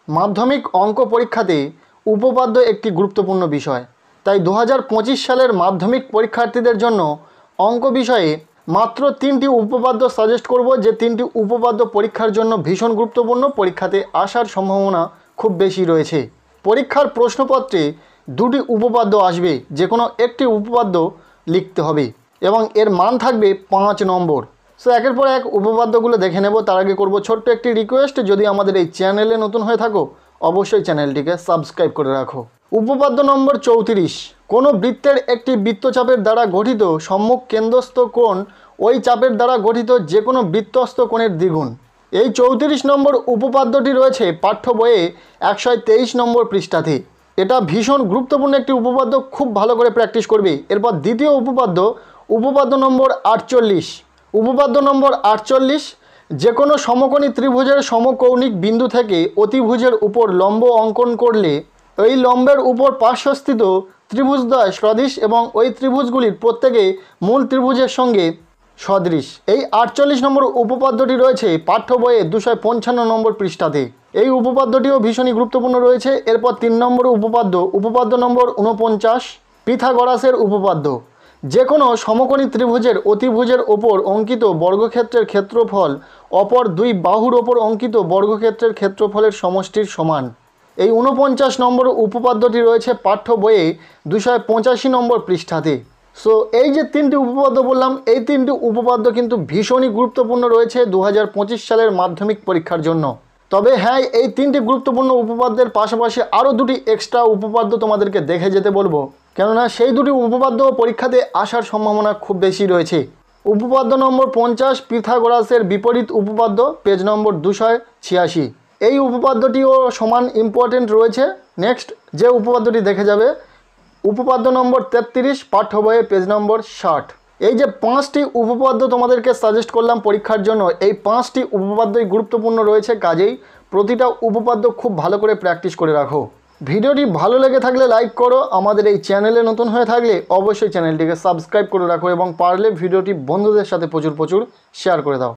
মাধ্যমিক অঙ্ক পরীক্ষাতে উপপাদ্য একটি গুরুত্বপূর্ণ বিষয়। তাই 2025 সালের মাধ্যমিক পরীক্ষার্থীদের জন্য অঙ্ক বিষয়ে মাত্র 3টি উপপাদ্য সাজেস্ট করব, যে 3টি উপপাদ্য পরীক্ষার জন্য ভীষণ গুরুত্বপূর্ণ, পরীক্ষাতে আসার সম্ভাবনা খুব বেশি রয়েছে। পরীক্ষার প্রশ্নপত্রে 2টি উপপাদ্য আসবে, যে কোনো একটি উপপাদ্য লিখতে হবে এবং এর মান থাকবে 5 নম্বর। সো একের পর এক উপপাদ্যগুলো দেখে নেব। তার আগে করব ছোট্ট একটি রিকোয়েস্ট, যদি আমাদের এই চ্যানেলে নতুন হয়ে থাকো অবশ্যই চ্যানেলটিকে সাবস্ক্রাইব করে রাখো। উপপাদ্য নম্বর 34, কোনো বৃত্তের একটি বৃত্তচাপের দ্বারা গঠিত সম্মুখ কেন্দ্রস্থ কোণ ওই চাপের দ্বারা গঠিত যে কোনো বৃত্তস্থ কোণের দ্বিগুণ। এই 34 নম্বর উপপাদ্যটি রয়েছে পাঠ্য বইয়ে 123 নম্বর পৃষ্ঠাতে। এটা ভীষণ গুরুত্বপূর্ণ একটি উপপাদ্য, খুব ভালো করে প্র্যাকটিস করবে। এরপর দ্বিতীয় উপপাদ্য নম্বর 48। উপপাদ্য নম্বর 48, যে কোনো সমকোণী ত্রিভুজের সমকৌণিক বিন্দু থেকে অতিভুজের উপর লম্ব অঙ্কন করলে এই লম্বের উপর পার্শ্বস্থিত ত্রিভুজদ্বয় সদৃশ এবং ওই ত্রিভুজগুলির প্রত্যেকে মূল ত্রিভুজের সঙ্গে সদৃশ। এই 48 নম্বর উপপাদ্যটি রয়েছে পাঠ্য বইয়ে 255 নম্বর পৃষ্ঠাতে। এই উপপাদ্যটিও ভীষণই গুরুত্বপূর্ণ রয়েছে। এরপর 3 নম্বর উপপাদ্য নম্বর 49, পিথাগোরাসের উপপাদ্য। যে কোনো সমকোণী ত্রিভুজের অতিভুজের ওপর অঙ্কিত বর্গক্ষেত্রের ক্ষেত্রফল অপর দুই বাহুর ওপর অঙ্কিত বর্গক্ষেত্রের ক্ষেত্রফলের সমষ্টির সমান। এই 49 নম্বর উপপাদ্যটি রয়েছে পাঠ্য বইয়ে 285 নম্বর পৃষ্ঠাতে। সো এই যে 3টি উপপাদ্য বললাম, এই 3টি উপপাদ্য কিন্তু ভীষণই গুরুত্বপূর্ণ রয়েছে 2025 সালের মাধ্যমিক পরীক্ষার জন্য। তবে হ্যাঁ, এই 3টি গুরুত্বপূর্ণ উপপাদ্যের পাশাপাশি আরও 2টি এক্সট্রা উপপাদ্য তোমাদেরকে দেখে যেতে বলবো, কেননা সেই 2টি উপপাদ্য পরীক্ষাতে আসার সম্ভাবনা খুব বেশি রয়েছে। উপপাদ্য নম্বর 50, পিথাগোরাসের বিপরীত উপপাদ্য, পেজ নম্বর 286। এই উপপাদ্যটিও সমান ইম্পর্টেন্ট রয়েছে। নেক্সট যে উপপাদ্যটি দেখে যাবে উপপাদ্য নম্বর 33, পাঠ্য বইয়ে পেজ নম্বর 60। এই যে 5টি উপপাদ্য তোমাদেরকে সাজেস্ট করলাম পরীক্ষার জন্য, এই 5টি উপপাদ্যই গুরুত্বপূর্ণ রয়েছে। কাজেই প্রতিটা উপপাদ্য খুব ভালো করে প্র্যাকটিস করে রাখো। ভিডিওটি ভালো লেগে থাকলে লাইক করো, আমাদের এই চ্যানেলে নতুন হয়ে থাকলে অবশ্যই চ্যানেলটিকে সাবস্ক্রাইব করে রাখো এবং পারলে ভিডিওটি বন্ধুদের সাথে প্রচুর শেয়ার করে দাও।